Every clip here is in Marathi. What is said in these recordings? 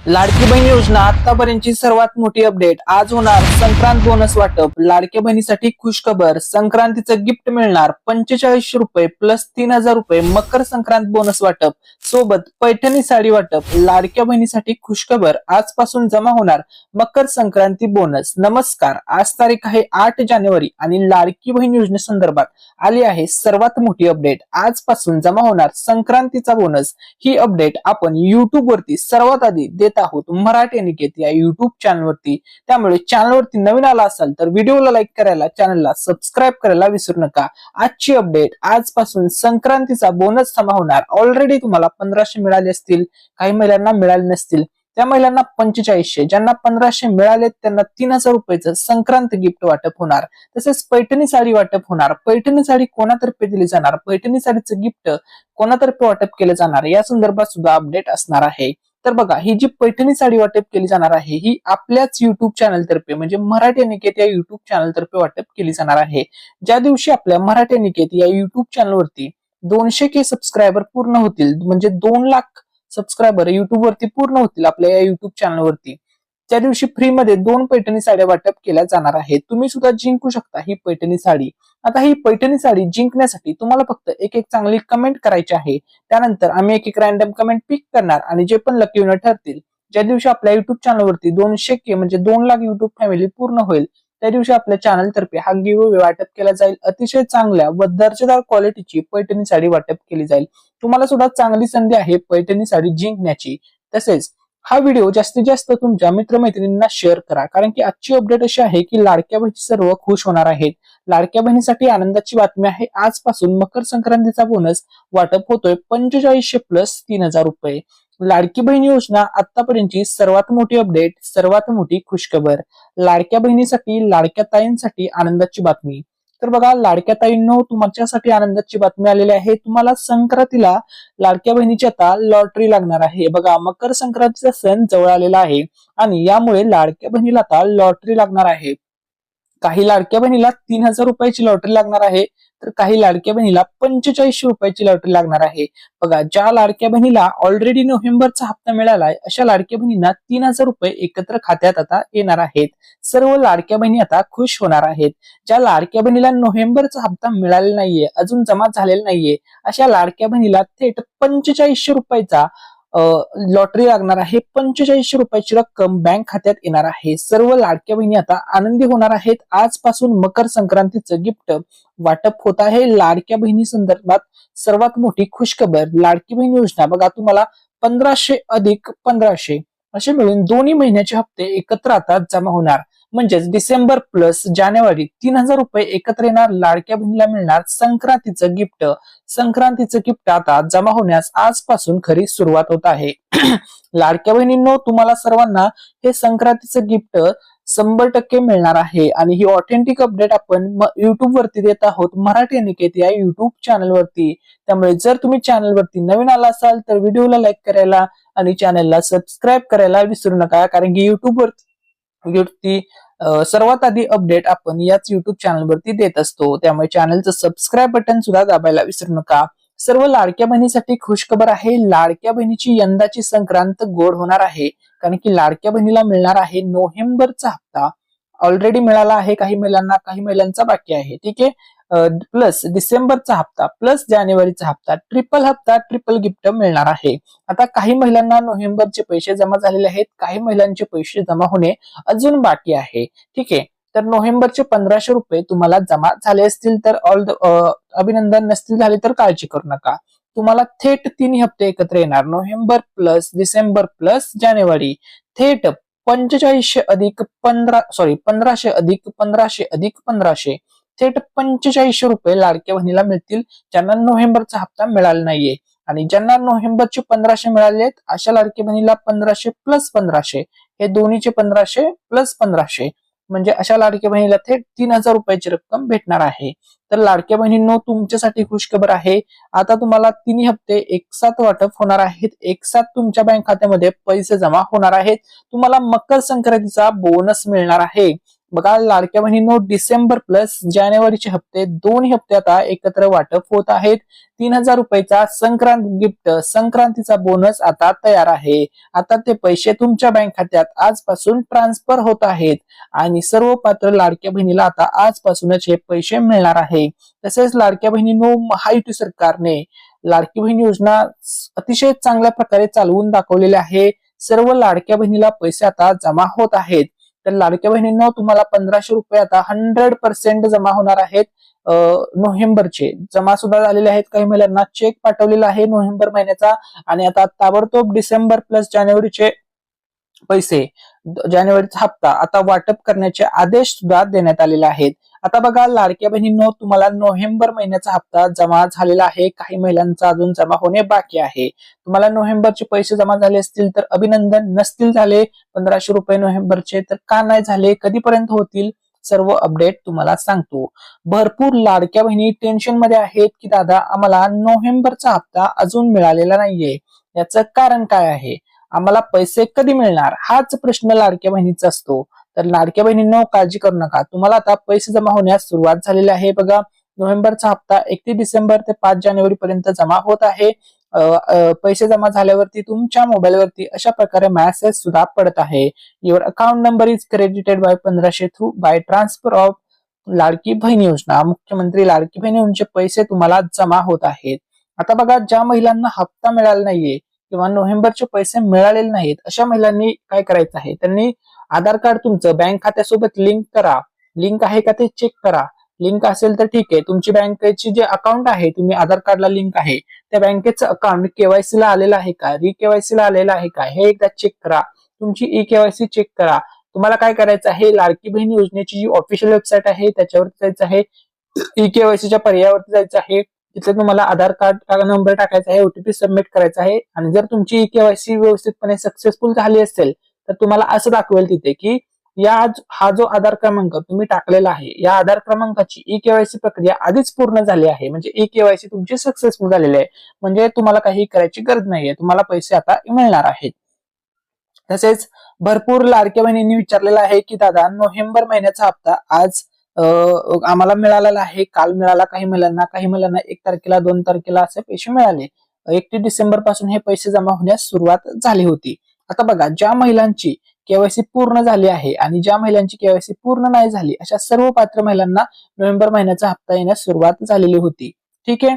लाडकी बहीण योजना आतापर्यंतची सर्वात मोठी अपडेट. आज होणार संक्रांत बोनस वाटप. लाडक्या बहिणीसाठी खुशखबर, संक्रांतीचं गिफ्ट मिळणार 4500 रुपये प्लस 3000 रुपये मकर संक्रांत बोनस वाटप, सोबत पैठणी साडी वाटप. लाडक्या बहिणीसाठी खुशखबर, आजपासून जमा होणार मकर संक्रांती बोनस. नमस्कार, आज तारीख आहे 8 जानेवारी आणि लाडकी बहीण योजनेसंदर्भात आली आहे सर्वात मोठी अपडेट. आजपासून जमा होणार संक्रांतीचा बोनस. ही अपडेट आपण युट्यूब वरती सर्वात आधी देत आहोत, मराठी अनिकेत या युट्यूब चॅनल वरती. त्यामुळे चॅनल वरती नवीन आला असाल तर व्हिडिओला लाईक करायला, चॅनलला सबस्क्राईब करायला विसरू नका. आजची अपडेट, आजपासून संक्रांतीचा बोनस जमा होणार. ऑलरेडी तुम्हाला 1500 मिळाले असतील, काही महिलांना मिळाले नसतील, त्या महिलांना 4500, ज्यांना 1500 मिळाले त्यांना 3000 रुपयाचं संक्रांत गिफ्ट वाटप होणार. तसेच पैठणी साडी वाटप होणार. पैठणी साडी कोणातर्फे दिली जाणार, पैठणी साडीचं गिफ्ट कोणातर्फे वाटप केलं जाणार, या संदर्भात सुद्धा अपडेट असणार आहे. तर बघा, ही जी पैठणी साडी वाटप केली जाणार आहे ही आपल्याच युट्यूब चॅनल तर्फे म्हणजे मराठी अनिकेत या युट्यूब चॅनल तर्फे वाटप केली जाणार आहे. ज्या दिवशी आपल्या मराठी अनिकेत या युट्यूब चॅनल वरती 200K सबस्क्रायबर पूर्ण होतील, म्हणजे 2 लाख सबस्क्रायबर युट्यूब वरती पूर्ण होतील आपल्या या युट्यूब चॅनल वरती, त्या दिवशी फ्री मध्ये 2 पैठणी साड्या वाटप केल्या जाणार आहेत. तुम्ही सुद्धा जिंकू शकता ही पैठणी साडी. आता ही पैठणी साडी जिंकण्यासाठी तुम्हाला फक्त एक एक चांगली कमेंट करायची आहे. त्यानंतर आम्ही एक एक रॅन्डम कमेंट पिक करणार आणि जे पण लकी विनर ठरतील, ज्या दिवशी आपल्या युट्यूब चॅनल वरती 200K म्हणजे 2 लाख युट्यूब फॅमिली पूर्ण होईल, त्या दिवशी आपल्या चॅनल तर्फे हा गिव्ह अवे वाटप केला जाईल. अतिशय चांगल्या व दर्जेदार क्वालिटीची पैठणी साडी वाटप केली जाईल. तुम्हाला सुद्धा चांगली संधी आहे पैठणी साडी जिंकण्याची. तसेच हा व्हिडिओ जास्तीत जास्त तुमच्या मित्रमैत्रिणींना शेअर करा, कारण की आजची अपडेट अशी आहे की लाडक्या बहिणी सर्व खुश होणार आहेत. लाडक्या बहिणीसाठी आनंदाची बातमी आहे. आजपासून मकर संक्रांतीचा बोनस वाटप होतोय 4500 प्लस 3000 रुपये. लाडकी बहीण योजना आतापर्यंतची सर्वात मोठी अपडेट, सर्वात मोठी खुशखबर. लाडक्या बहिणीसाठी, लाडक्या ताईंसाठी आनंदाची बातमी. तर बघा लाडक्या ताईंनो, तुमच्यासाठी आनंदाची बातमी आलेली आहे. तुम्हाला संक्रांतीला लाडक्या बहिणीची आता लॉटरी लागणार आहे. बघा, मकर संक्रांतीचा सण जवळ आलेला आहे आणि यामुळे लाडक्या बहिणीला आता लॉटरी लागणार आहे. काही लाडक्या बहिणीला 3000 रुपयाची लॉटरी लागणार आहे, तर काही लाडक्या बहिणीला 4500 रुपयाची लॉटरी लागणार आहे. बघा, ज्या लाडक्या बहिणीला ऑलरेडी नोव्हेंबरचा हप्ता मिळालाय अशा लाडक्या बहिणींना 3000 रुपये एकत्र खात्यात आता येणार आहेत. सर्व लाडक्या बहिणी आता खुश होणार आहेत. ज्या लाडक्या बहिणीला नोव्हेंबरचा हप्ता मिळालेला नाहीये, अजून जमा झालेला नाहीये, अशा लाडक्या बहिणीला थेट 4500 रुपयाचा लॉटरी लागणार आहे. 4500 रुपयाची रक्कम बँक खात्यात येणार आहे. सर्व लाडक्या बहिणी आता आनंदी होणार आहेत. आजपासून मकर संक्रांतीचं गिफ्ट वाटप होत आहे. लाडक्या बहिणी संदर्भात सर्वात मोठी खुशखबर. लाडकी बहीण योजना बघा, तुम्हाला 1500 अधिक 1500 असे मिळून दोन्ही महिन्याचे हप्ते एकत्र आता जमा होणार. म्हणजेच डिसेंबर प्लस जानेवारी 3000 रुपये एकत्र येणार. लाडक्या बहिणीला मिळणार संक्रांतीचं गिफ्ट. संक्रांतीचं गिफ्ट आता जमा होण्यास आजपासून खरी सुरुवात होत आहे. लाडक्या बहिणींनो, तुम्हाला सर्वांना हे संक्रांतीचं गिफ्ट 100% मिळणार आहे आणि ही ऑथेंटिक अपडेट आपण युट्यूब वरती देत आहोत, मराठी अनिकेत या युट्यूब चॅनल वरती. त्यामुळे जर तुम्ही चॅनल वरती नवीन आला असाल तर व्हिडिओला लाईक करायला आणि चॅनलला सबस्क्राईब करायला विसरू नका, कारण की युट्यूब वरती सर्वात आधी अपडेट आपण याच युट्यूब चॅनल वरती देत असतो. त्यामुळे चॅनलचं सबस्क्राईब बटन सुद्धा दाबायला विसरू नका. सर्व लाडक्या बहिणीसाठी खुशखबर आहे. लाडक्या बहिणीची यंदाची संक्रांत गोड होणार आहे, कारण की लाडक्या बहिणीला मिळणार आहे नोव्हेंबरचा हप्ता. ऑलरेडी मिळाला आहे काही महिलांना, काही महिलांचा बाकी आहे. ठीक आहे, प्लस डिसेंबरचा हप्ता प्लस जानेवारीचा हप्ता, ट्रिपल हप्ता, ट्रिपल गिफ्ट मिळणार आहे. आता काही महिलांना नोव्हेंबरचे पैसे जमा झालेले आहेत, काही महिलांचे पैसे जमा होणे अजून बाकी आहे. ठीक आहे, तर नोव्हेंबरचे 1500 रुपये तुम्हाला जमा झाले असतील तर अभिनंदन, नसतील झाले तर काळजी करू नका. तुम्हाला थेट 3 हप्ते एकत्र येणार. नोव्हेंबर प्लस डिसेंबर प्लस जानेवारी, थेट 1500 अधिक 1500 अधिक 1500 अधिक 1500, थेट 4500 रुपये लाडक्या बहिणीला मिळतील, ज्यांना नोव्हेंबरचा हप्ता मिळाला नाहीये. आणि ज्यांना नोव्हेंबरचे 1500 मिळाले आहेत अशा लाडक्या बहिणीला 1500 प्लस 1500, हे दोन्हीचे 1500 प्लस 1500, म्हणजे अशा लाडक्या बहिणीला थेट 3000 रुपयाची रक्कम भेटणार आहे. तर लाडक्या बहिणींनो, तुमच्यासाठी खुशखबर आहे. आता तुम्हाला 3 हप्ते एकसाथ वाटप होणार आहेत. एकसाथ तुमच्या बँक खात्यामध्ये पैसे जमा होणार आहेत. तुम्हाला मकर संक्रांतीचा बोनस मिळणार आहे. बघा लाडक्या बहिणींनो, डिसेंबर प्लस जानेवारीचे हप्ते, दोन्ही हप्ते आता एकत्र वाटप होत आहेत. 3,000 रुपयाचा संक्रांत गिफ्ट, संक्रांतीचा बोनस आता तयार आहे. आता ते पैसे तुमच्या बँक खात्यात आजपासून ट्रान्सफर होत आहेत आणि सर्व पात्र लाडक्या बहिणीला आता आजपासूनच हे पैसे मिळणार आहे. तसेच लाडक्या बहिणींनो, महायुती सरकारने लाडकी बहीण योजना अतिशय चांगल्या प्रकारे चालवून दाखवलेली आहे. सर्व लाडक्या बहिणीला पैसे आता जमा होत आहेत. तर लाडक्या बहिणींनो, तुम्हाला 1,500 रुपये आता 100% जमा होणार आहेत. नोव्हेंबरचे जमा सुद्धा झालेले आहेत. काही महिलांना चेक पाठवलेला आहे नोव्हेंबर महिन्याचा आणि आता ताबडतोब डिसेंबर प्लस जानेवारीचे पैसे, जानेवारीचा हप्ता आता वाटप करण्याचे आदेश सुद्धा देण्यात आलेले आहेत. आता बघा लाडक्या बहिणींनो, तुम्हाला नोव्हेंबर महिन्याचा हप्ता जमा झालेला आहे. काही महिलांचा अजून जमा होणे बाकी आहे. तुम्हाला नोव्हेंबरचे पैसे जमा झाले असतील तर अभिनंदन. नसतील झाले 1,500 रुपये नोव्हेंबरचे तर का नाही झाले, कधीपर्यंत होतील, सर्व अपडेट तुम्हाला सांगतो. भरपूर लाडक्या बहिणी टेन्शन मध्ये आहेत की दादा आम्हाला नोव्हेंबरचा हप्ता अजून मिळालेला नाहीये, याचं कारण काय आहे, आम्हाला पैसे कधी मिळणार, हाच प्रश्न लाडक्या बहिणीचा असतो. तर लाडक्या बहिणींनो, काळजी करू नका, तुम्हाला आता पैसे जमा होण्यास सुरुवात झालेली आहे. बघा नोव्हेंबरचा हप्ता 31 डिसेंबर ते 5 जानेवारी पर्यंत जमा होत आहे. पैसे जमा झाल्यावरती तुमच्या मोबाईलवरती अशा प्रकारे मेसेज सुद्धा पडत आहे. Your account number is credited by 1,500 through by transfer of Ladki Bahin Yojana. मुख्यमंत्री लाडकी बहीण योजनेचे पैसे तुम्हाला जमा होत आहेत. आता बघा, ज्या महिलांना हप्ता मिळाला नाहीये किंवा नोव्हेंबरचे पैसे मिळालेले नाहीत, अशा महिलांनी काय करायचं आहे, त्यांनी आधार कार्ड तुमचं बँक खात्यासोबत लिंक करा. लिंक आहे का ते चेक करा. लिंक असेल तर ठीक आहे. तुमची बँकेची जे अकाउंट आहे, तुम्ही आधार कार्डला लिंक आहे, त्या बँकेचं अकाउंट केवायसी ला आलेलं आहे का, रिकेवायसी ला आलेलं आहे का, हे एकदा चेक करा. तुमची ई केवायसी चेक करा. तुम्हाला काय करायचं आहे, लाडकी बहीण योजनेची जी ऑफिशियल वेबसाईट आहे त्याच्यावरती जायचं आहे. ई केवायसीच्या पर्यायावरती जायचं आहे. तिथे तुम्हाला आधार कार्ड नंबर टाकायचा आहे, ओटीपी सबमिट करायचा आहे आणि जर तुमची ई केवायसी व्यवस्थितपणे सक्सेसफुल झाली असेल तर तुम्हाला असं दाखवेल तिथे की हा जो आधार क्रमांक तुम्ही टाकलेला आहे, या आधार क्रमांकाची ई केवायसी प्रक्रिया आधीच पूर्ण झाली आहे, म्हणजे ई केवायसी तुमची सक्सेसफुल झालेली आहे, म्हणजे तुम्हाला काही करायची गरज नाहीये, तुम्हाला पैसे आता मिळणार आहेत. तसेच भरपूर लाडक्या बहिणींनी विचारलेला आहे की दादा नोव्हेंबर महिन्याचा हप्ता आज आम्हाला मिळालेला आहे, काल मिळाला काही महिलांना 1 तारखेला 2 तारखेला असे पैसे मिळाले. 31 डिसेंबर पासून हे पैसे जमा होण्यास सुरुवात झाली होती. आता बघा, ज्या महिलांची केवायसी पूर्ण झाली आहे आणि ज्या महिलांची केवायसी पूर्ण नाही झाली, अशा सर्व पात्र महिलांना नोव्हेंबर महिन्याचा हप्ता येण्यास सुरुवात झालेली होती. ठीक आहे.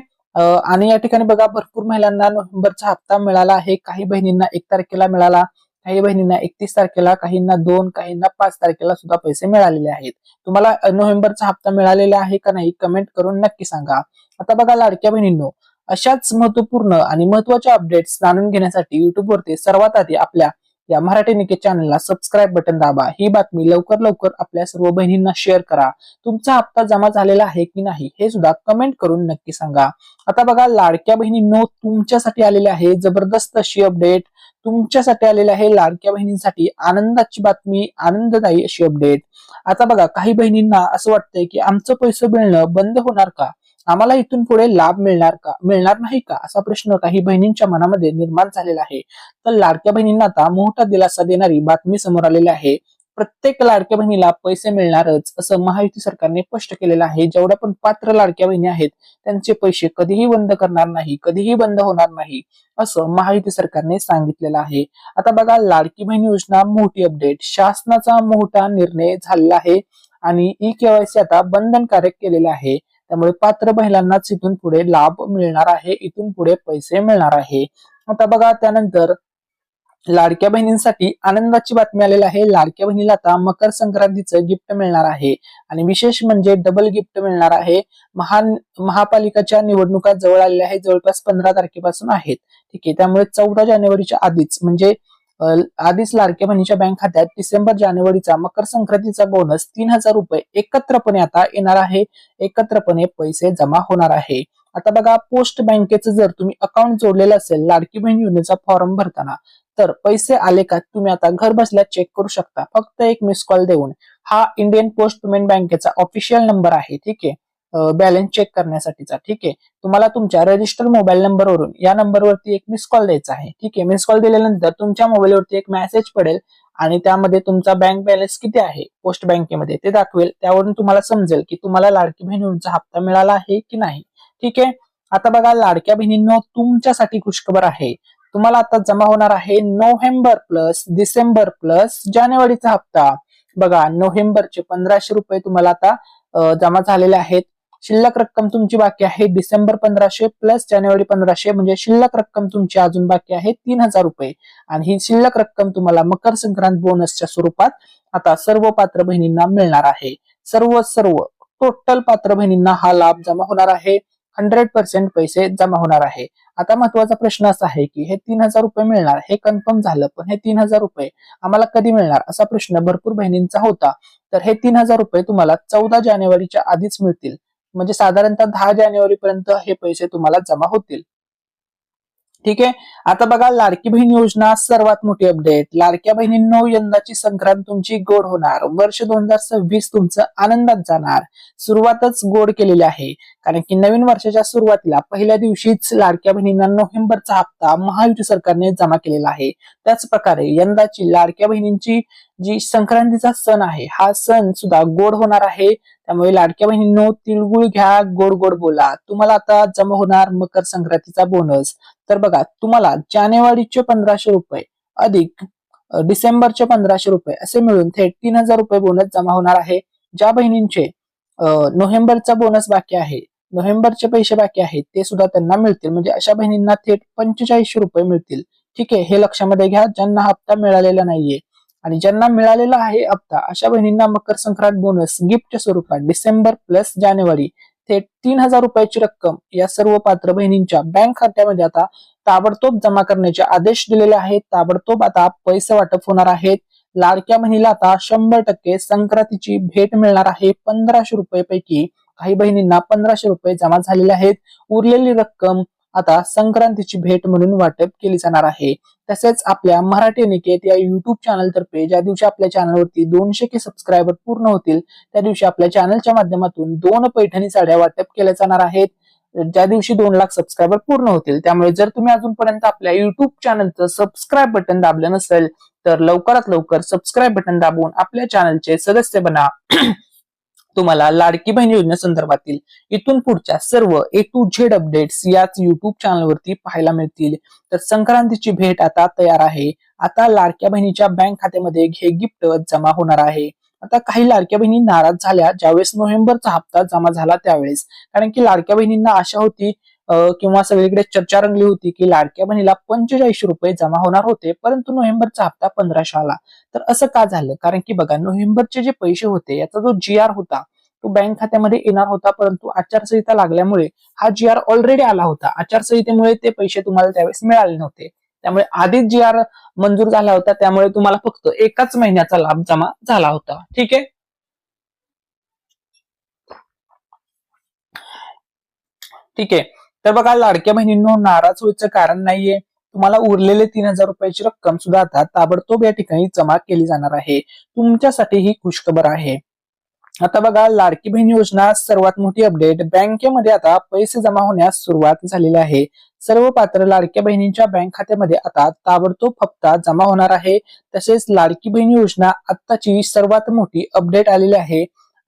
आणि या ठिकाणी बघा, भरपूर महिलांना नोव्हेंबरचा हप्ता मिळाला आहे. काही बहिणींना 1 तारखेला मिळाला, काही बहिणींना 31 तारखेला, काहींना 2, काहींना 5 तारखेला सुद्धा पैसे मिळालेले आहेत. तुम्हाला नोव्हेंबरचा हप्ता मिळालेला आहे का नाही, कमेंट करून नक्की सांगा. आता बघा लाडक्या बहिणींनो, अशाच महत्वपूर्ण आणि महत्वाच्या अपडेट्स जाणून घेण्यासाठी युट्यूब वरती सर्वात आधी आपल्या या मराठी निकेत चॅनलला सबस्क्राईब बटन दाबा. ही बातमी लवकर आपल्या सर्व बहिणींना शेअर करा. तुमचा हप्ता जमा झालेला आहे की नाही हे सुद्धा कमेंट करून नक्की सांगा. आता बघा लाडक्या बहिणींनो, तुमच्यासाठी आलेले आहे जबरदस्त अशी अपडेट. तुमच्यासाठी आलेले आहे लाडक्या बहिणींसाठी आनंदाची बातमी, आनंददायी अशी अपडेट. आता बघा, काही बहिणींना असं वाटतंय की आमचं पैसे मिळणं बंद होणार का, आम्हाला इथून पुढे लाभ मिळणार नाही का, असा प्रश्न काही बहिणींच्या मनामध्ये निर्माण झालेला आहे. तर लाडक्या बहिणींना आता मोठा दिलासा देणारी बातमी समोर आलेली आहे. प्रत्येक लाडक्या बहिणीला पैसे मिळणारच असं महायुती सरकारने स्पष्ट केलेलं आहे. जेवढ्या पण पात्र लाडक्या बहिणी आहेत त्यांचे पैसे कधीही बंद करणार नाही, कधीही बंद होणार नाही असं महायुती सरकारने सांगितलेलं आहे. आता बघा, लाडकी बहीण योजना मोठी अपडेट, शासनाचा मोठा निर्णय झालेला आहे आणि ई केवायसी आता बंधनकारक केलेले आहे. त्यामुळे पात्र महिलांनाच इथून पुढे लाभ मिळणार आहे, इथून पुढे पैसे मिळणार आहे. आता बघा, त्यानंतर लाडक्या बहिणींसाठी आनंदाची बातमी आलेली आहे. लाडक्या बहिणीला आता मकर संक्रांतीचं गिफ्ट मिळणार आहे आणि विशेष म्हणजे डबल गिफ्ट मिळणार आहे. महापालिकाच्या निवडणुका जवळ आलेल्या आहेत, जवळपास 15 तारखेपासून आहेत. ठीक आहे. त्यामुळे 14 जानेवारीच्या आधीच म्हणजे आधीच लाडक्या बहिणीच्या बँक खात्यात डिसेंबर जानेवारीचा मकर संक्रांतीचा बोनस 3,000 रुपये एकत्रपणे आता येणार आहे. एकत्रपणे पैसे जमा होणार आहे. आता बघा, पोस्ट बँकेचं जर तुम्ही अकाउंट जोडलेलं असेल लाडकी बहीण योजनेचा फॉर्म भरताना, तर पैसे आले का तुम्ही आता घर बसल्या चेक करू शकता, फक्त एक मिस कॉल देऊन. हा इंडियन पोस्ट पेमेंट बँकेचा ऑफिशियल नंबर आहे. ठीक आहे. बॅलन्स चेक करण्यासाठीचा. ठीक आहे, तुम्हाला तुमच्या रजिस्टर मोबाईल नंबरवरून या नंबरवरती एक मिस कॉल द्यायचा आहे. ठीक आहे, मिस कॉल दिल्यानंतर तुमच्या मोबाईलवरती एक मेसेज पडेल आणि त्यामध्ये तुमचा बँक बॅलन्स किती आहे पोस्ट बँकेमध्ये ते दाखवेल. त्यावरून तुम्हाला समजेल की तुम्हाला लाडकी बहीण योजनेचा हप्ता मिळाला आहे की नाही. ठीक आहे, आता बघा लाडक्या बहिणींनो, तुमच्यासाठी खुशखबर आहे. तुम्हाला आता जमा होणार आहे नोव्हेंबर प्लस डिसेंबर प्लस जानेवारीचा हप्ता. बघा, नोव्हेंबरचे 1500 रुपये तुम्हाला आता जमा झालेले आहेत. शिल्लक रक्कम तुमची बाकी आहे डिसेंबर 1500 प्लस जानेवारी 1500, म्हणजे शिल्लक रक्कम तुमची अजून बाकी आहे 3000 रुपये. आणि ही शिल्लक रक्कम तुम्हाला मकर संक्रांत बोनसच्या स्वरूपात आता सर्व पात्र बहिणींना मिळणार आहे. सर्व टोटल पात्र बहिणींना हा लाभ जमा होणार आहे. 100% पैसे जमा होणार आहे. आता महत्वाचा प्रश्न असा आहे की हे 3000 रुपये मिळणार हे कन्फर्म झालं, पण हे 3000 रुपये आम्हाला कधी मिळणार असा प्रश्न भरपूर बहिणींचा होता. तर हे 3000 रुपये तुम्हाला 14 जानेवारीच्या आधीच मिळतील. म्हणजे साधारणतः 10 जानेवारी पर्यंत हे पैसे तुम्हाला जमा होतील. ठीक आहे, आता बघा लाडकी बहीण योजना सर्वात मोठी अपडेट. लाडक्या बहिणींनो, यंदाची संक्रांत तुमची गोड होणार. वर्ष 2026 तुमचं आनंदात जाणार. सुरुवातच गोड केलेली आहे, कारण की नवीन वर्षाच्या सुरुवातीला पहिल्या दिवशीच लाडक्या बहिणींना नोव्हेंबरचा हप्ता महायुती सरकारने जमा केलेला आहे. त्याच प्रकारे यंदाची लाडक्या बहिणींची जी संक्रांतीचा सण आहे हा सण सुद्धा गोड होणार आहे. त्यामुळे लाडक्या बहिणींनो, तिळगुळ घ्या, गोड गोड बोला. तुम्हाला आता जमा होणार मकर संक्रांतीचा बोनस. तर बघा, तुम्हाला जानेवारीचे 1500 रुपये अधिक डिसेंबरचे 1500 रुपये असे मिळून थेट 3000 रुपये बोनस जमा होणार आहे. ज्या बहिणींचे नोव्हेंबरचा बोनस बाकी आहे, नोव्हेंबरचे पैसे बाकी आहेत, ते सुद्धा त्यांना मिळतील. म्हणजे अशा बहिणींना थेट 4500 रुपये मिळतील. ठीक आहे, हे लक्षामध्ये घ्या. ज्यांना हप्ता मिळालेला नाहीये आणि ज्यांना मिळालेला आहे हप्ता, अशा बहिणींना मकर संक्रांत बोनस गिफ्टच्या स्वरूपात डिसेंबर प्लस जानेवारी थेट 3000 रुपयाची रक्कम या सर्व पात्र बहिणींच्या बँक खात्यामध्ये आता ताबडतोब जमा करण्याचे आदेश दिलेले आहेत. ताबडतोब आता पैसे वाटप होणार आहेत. लाडक्या बहिणीला आता 100% संक्रांतीची भेट मिळणार आहे. 1500 रुपये पैकी काही बहिणींना 1500 रुपये जमा झालेले आहेत. उरलेली रक्कम आता संक्रांतीची भेट म्हणून वाटप केली जाणार आहे. तसेच आपल्या मराठी अनिकेत या युट्यूब चॅनल तर्फे ज्या दिवशी आपल्या चॅनलवरती 200 सबस्क्रायबर पूर्ण होतील त्या दिवशी आपल्या चॅनलच्या माध्यमातून 2 पैठणी साड्या वाटप केल्या जाणार आहेत. ज्या दिवशी 2 लाख सबस्क्रायबर पूर्ण होतील. त्यामुळे जर तुम्ही अजूनपर्यंत आपल्या युट्यूब चॅनलचं सबस्क्राईब बटन दाबलं नसेल तर लवकरात लवकर सबस्क्राईब बटन दाबून आपल्या चॅनलचे सदस्य बना. तुम्हाला लाडकी बहीण योजनेसंदर्भातील इथून पुढच्या सर्व A to Z अपडेट्स याच युट्यूब चॅनलवरती पाहायला मिळतील. तर संक्रांतीची भेट आता तयार आहे. आता लाडक्या बहिणीच्या बँक खात्यामध्ये हे गिफ्ट जमा होणार आहे. आता काही लाडक्या बहिणी नाराज झाल्या ज्यावेळेस नोव्हेंबरचा हप्ता जमा झाला त्यावेळेस, कारण की लाडक्या बहिणींना आशा होती किंवा सगळीकडे चर्चा रंगली होती की लाडक्या बहिणीला 4500 रुपये जमा होणार होते, परंतु नोव्हेंबरचा हप्ता 1500 आला. तर असं का झालं? कारण की बघा, नोव्हेंबरचे जे पैसे होते याचा जो GR होता तो बँक खात्यामध्ये येणार होता, परंतु आचारसंहिता लागल्यामुळे हा GR ऑलरेडी आला होता. आचारसंहितेमुळे ते पैसे तुम्हाला त्यावेळेस मिळाले नव्हते. त्यामुळे आधीच GR मंजूर झाला होता, त्यामुळे तुम्हाला फक्त एकाच महिन्याचा लाभ जमा झाला होता. ठीक आहे, ठीक आहे. तर बघा लाडक्या बहिणींनो, नाराज व्हायचं कारण नाहीये. तुम्हाला उरलेले 3000 रुपयाची रक्कम सुद्धा आता ताबडतोब या ठिकाणी जमा केली जाणार आहे. तुमच्यासाठी ही खुशखबर आहे. आता बघा, लाडकी बहीण योजना सर्वात मोठी अपडेट. बँकेमध्ये आता पैसे जमा होण्यास सुरुवात झालेली आहे. सर्व पात्र लाडक्या बहिणींच्या बँक खात्यामध्ये आता ताबडतोब हप्ता जमा होणार आहे. तसेच लाडकी बहीण योजना आत्ताची सर्वात मोठी अपडेट आलेली आहे.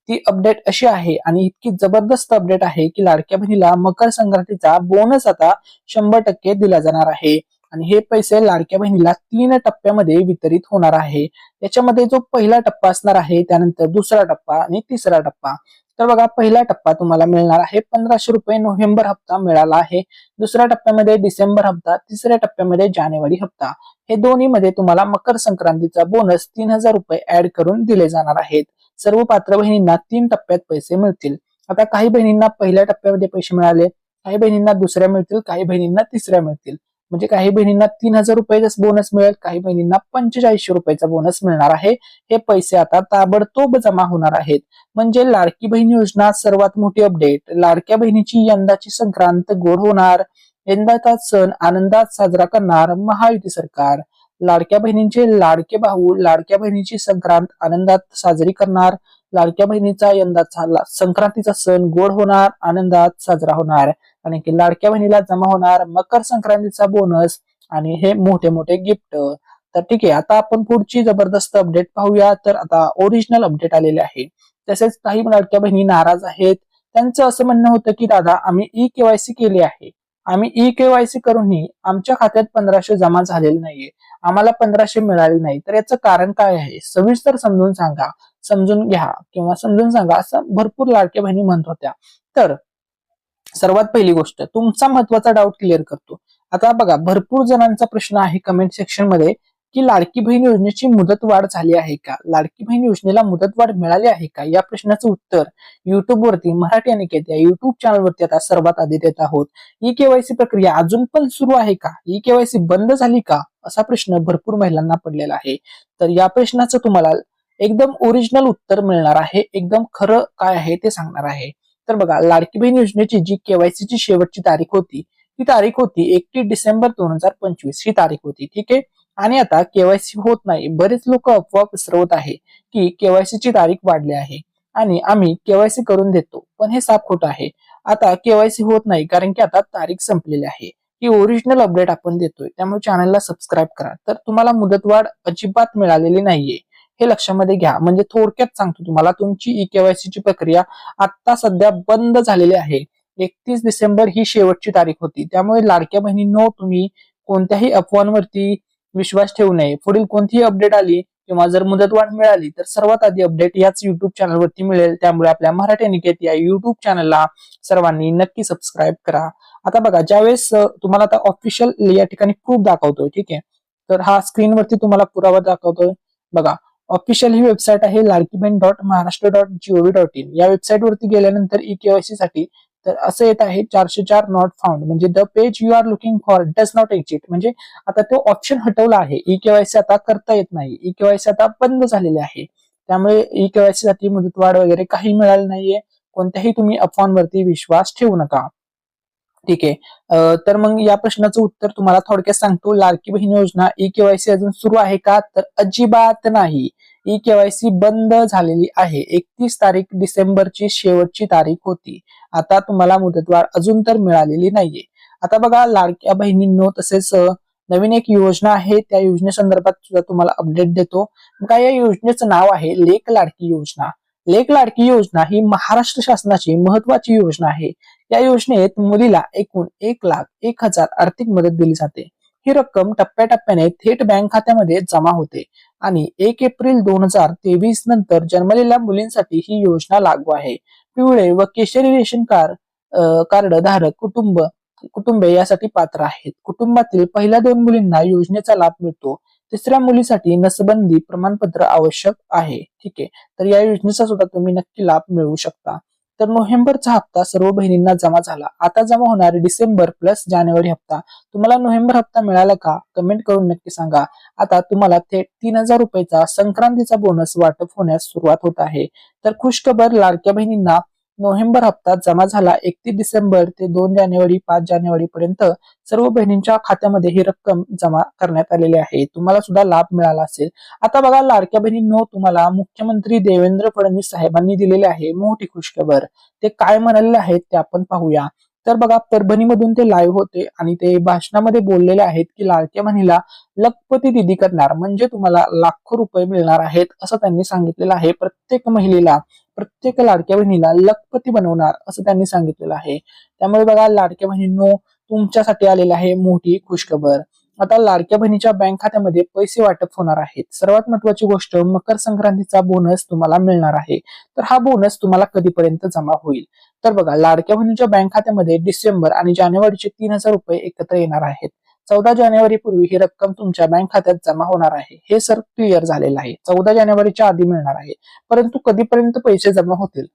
ती अपडेट अशी आहे आणि इतकी जबरदस्त अपडेट आहे की लाडक्या बहिणीला मकर संक्रांतीचा बोनस आता 100% दिला जाणार आहे. आणि हे पैसे लाडक्या बहिणीला 3 टप्प्यामध्ये वितरित होणार आहे. याच्यामध्ये जो पहिला टप्पा असणार आहे, त्यानंतर दुसरा टप्पा आणि तिसरा टप्पा. तर बघा, पहिला टप्पा तुम्हाला मिळणार आहे 1500 रुपये. नोव्हेंबर हप्ता मिळाला आहे. दुसऱ्या टप्प्यामध्ये डिसेंबर हप्ता, तिसऱ्या टप्प्यामध्ये जानेवारी हप्ता. हे दोन्ही मध्ये तुम्हाला मकर संक्रांतीचा बोनस 3000 रुपये ऍड करून दिले जाणार आहेत. सर्व पात्र बहिणींना 3 टप्प्यात पैसे मिळतील. आता काही बहिणींना पहिल्या टप्प्यामध्ये पैसे मिळाले, काही बहिणींना दुसऱ्या मिळतील, काही बहिणींना तिसऱ्या मिळतील. म्हणजे काही बहिणींना 3000 रुपयाचा बोनस मिळेल, काही बहिणींना 4500 रुपयाचा बोनस मिळणार आहे. हे पैसे आता ताबडतोब जमा होणार आहेत. म्हणजे लाडकी बहीण योजना सर्वात मोठी अपडेट. लाडक्या बहिणीची यंदाची संक्रांत गोड होणार. यंदाचा सण आनंदात साजरा करणार महायुती सरकार. लाडक्या बहिणींचे लाडके भाऊ लाडक्या बहिणीची संक्रांत आनंदात साजरी करणार. लाडक्या बहिणीचा यंदाचा संक्रांतीचा सण गोड होणार, आनंदात साजरा होणार. आणि की लाडक्या बहिणीला जमा होणार मकर संक्रांतीचा बोनस आणि हे मोठे मोठे गिफ्ट. तर ठीक आहे, आता आपण पुढची जबरदस्त अपडेट पाहूया. तर आता ओरिजिनल अपडेट आलेले आहे. तसेच काही लाडक्या बहिणी नाराज आहेत. त्यांचं असं म्हणणं होतं की दादा, आम्ही ई-केवायसी केली आहे, आम्ही ई-केवायसी करूनही आमच्या खात्यात 1500 जमा झालेले नाहीये, आम्हाला 1500 मिळाले नाही. तर याचं कारण काय आहे, सविस्तर समजून सांगा, समजून घ्या किंवा समजून सांगा, असं भरपूर लाडक्या बहिणी म्हणत होत्या. तर सर्वात पहिली गोष्ट, तुमचा महत्वाचा डाऊट क्लिअर करतो. आता बघा, भरपूर जणांचा प्रश्न आहे कमेंट सेक्शन मध्ये की लाडकी बहीण योजनेची मुदतवाढ झाली आहे का, लाडकी बहीण योजनेला मुदतवाढ मिळाली आहे का. या प्रश्नाचं उत्तर युट्यूब वरती मराठी अनिकेत या युट्यूब चॅनलवरती आता सर्वात आधी देत आहोत. ई-केवायसी प्रक्रिया अजून पण सुरू आहे का, ई-केवायसी बंद झाली का, असा प्रश्न भरपूर महिलांना पडलेला आहे. तर या प्रश्नाचं तुम्हाला एकदम ओरिजिनल उत्तर मिळणार आहे, एकदम खरं काय आहे ते सांगणार आहे. तर बघा, लाडकी बहीण योजनेची जी केवायसी ची शेवटची तारीख होती, ती तारीख होती 31 डिसेंबर 2025 ही तारीख होती. ठीक आहे. आणि आता केवायसी होत नाही. बरेच लोक अफवा पसरवत आहे की केवायसी ची तारीख वाढली आहे आणि आम्ही केवायसी करून देतो, पण हे साफ खोटं आहे. आता केवायसी होत नाही कारण की आता तारीख संपलेली आहे. ही ओरिजिनल अपडेट आपण देतोय, त्यामुळे चॅनलला सबस्क्राईब करा. तर तुम्हाला मुदतवाढ अजिबात मिळालेली नाहीये, हे लक्षामध्ये घ्या. म्हणजे थोडक्यात सांगतो तुम्हाला, तुमची ई-केवायसी ची प्रक्रिया आता सध्या बंद झालेली आहे. 31 डिसेंबर ही शेवटची तारीख होती. त्यामुळे लाडक्या बहिणींनो, तुम्ही कोणत्याही अफवांवरती विश्वास ठेवू नये. पुढील कोणतीही अपडेट आली किंवा जर मुदतवाढ मिळाली तर सर्वात आधी अपडेट याच युट्यूब चॅनलवरती मिळेल. त्यामुळे आपल्या मराठी अनिकेत या युट्यूब चॅनलला सर्वांनी नक्की सबस्क्राईब करा. आता बघा, ज्यावेळेस तुम्हाला आता ऑफिशियल या ठिकाणी प्रूफ दाखवतोय, ठीक आहे, तर हा स्क्रीनवरती तुम्हाला पुरावा दाखवतोय. बघा, ऑफिशियल ही वेबसाईट आहे ladkibhin.maharashtra.gov.in. या वेबसाईट वरती गेल्यानंतर ई-केवायसी साठी तर असं येत आहे 404 नॉट फाउंड, म्हणजे the page you are looking for does not exist. म्हणजे आता तो ऑप्शन हटवला आहे, ई-केवायसी आता करता येत नाही, ई-केवायसी आता बंद झालेली आहे. त्यामुळे ई-केवायसी साठी मुदतवाढ वगैरे काही मिळालं नाहीये. कोणत्याही तुम्ही अफवांवरती विश्वास ठेवू नका. ठीक आहे. तर मग या प्रश्नाचं उत्तर तुम्हाला थोडक्यात सांगतो. लाडकी बहीण योजना ई-केवायसी अजून सुरू आहे का, तर अजिबात नाही. ई-केवायसी बंद झालेली आहे. 31 तारीख डिसेंबरची शेवटची तारीख होती. आता तुम्हाला मुदतवाढ अजून तर मिळालेली नाहीये. आता बघा, लाडक्या बहिणींनो, तसेच नवीन एक योजना आहे, त्या योजनेसंदर्भात सुद्धा तुम्हाला अपडेट देतो. काय, या योजनेचं नाव आहे लेक लाडकी योजना. लेक लाडकी योजना ही महाराष्ट्र शासनाची महत्वाची योजना आहे. या योजनेत मुलीला एकूण 1,01,000 आर्थिक मदत दिली जाते. ही रक्कम टप्प्याटप्प्याने थेट बँक खात्यामध्ये जमा होते आणि 1 एप्रिल 2023 नंतर जन्मलेल्या मुलींसाठी ही योजना लागू आहे. पिवळे व केशरी रेशन कार्ड धारक कुटुंबे यासाठी पात्र आहेत. कुटुंबातील पहिल्या 2 मुलींना योजनेचा लाभ मिळतो. तिसऱ्या मुलीसाठी नसबंदी प्रमाणपत्र आवश्यक आहे. ठीक आहे. तर या योजनेचा सुद्धा तुम्ही नक्की लाभ मिळवू शकता. तर नोव्हेंबरचा हप्ता सर्व बहिणींना जमा झाला. आता जमा होणार डिसेंबर प्लस जानेवारी हप्ता. तुम्हाला नोव्हेंबर हप्ता मिळाला का, कमेंट करून नक्की सांगा. आता तुम्हाला थेट 3000 रुपयाचा संक्रांतीचा बोनस वाटप होण्यास सुरुवात होत आहे. तर खुशखबर, लाडक्या बहिणींना नोव्हेंबर हप्ता जमा झाला. 31 डिसेंबर ते 2 जानेवारी 5 जानेवारी पर्यंत सर्व बहिणींच्या खात्यामध्ये ही रक्कम जमा करण्यात आलेली आहे. तुम्हाला सुद्धा लाभ मिळाला असेल. आता बघा, लाडक्या बहिणींनो, तुम्हाला मुख्यमंत्री देवेंद्र फडणवीस साहेबांनी दिलेले आहे मोठी खुशखबर. ते काय म्हणाले आहेत ते आपण पाहूया. तर बघा, परभणीमधून ते लाईव्ह होते आणि ते भाषणामध्ये बोललेले आहेत की लाडक्या बहिणीला लखपती दिदी करणार, म्हणजे तुम्हाला लाखो रुपये मिळणार आहेत, असं त्यांनी सांगितलेलं आहे. प्रत्येक महिलेला, प्रत्येक लाडक्या बहिणीला लखपती बनवणार, असं त्यांनी सांगितलेलं आहे. त्यामुळे बघा, लाडक्या बहिणींनो, तुमच्यासाठी आलेली आहे मोठी खुशखबर. आता लाडक्या बहिणीच्या बँक खात्यामध्ये पैसे वाटप होणार आहेत. सर्वात महत्वाची गोष्ट, मकर संक्रांतीचा बोनस तुम्हाला मिळणार आहे. तर हा बोनस तुम्हाला कधीपर्यंत जमा होईल, तर बघा, लाडक्या बहिणीच्या बँक खात्यामध्ये डिसेंबर आणि जानेवारीचे 3000 रुपये एकत्र येणार आहेत. 14 जानेवारी पूर्वी ही रक्कम तुमच्या बँक खात्यात जमा होणार आहे. हे सर क्लिअर झालेलं आहे. 14 जानेवारीच्या आधी मिळणार आहे. परंतु कधीपर्यंत पैसे जमा होतील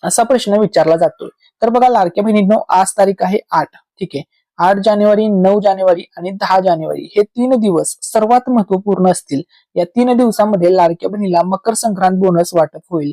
असा प्रश्न विचारला जातोय. तर बघा, लाडक्या बहिणींनो, आज तारीख आहे 8. ठीक आहे. 8 जानेवारी, 9 जानेवारी आणि 10 जानेवारी हे 3 दिवस सर्वात महत्वपूर्ण असतील. या 3 दिवसामध्ये लाडक्या बहिणीला मकर संक्रांत बोनस वाटप होईल.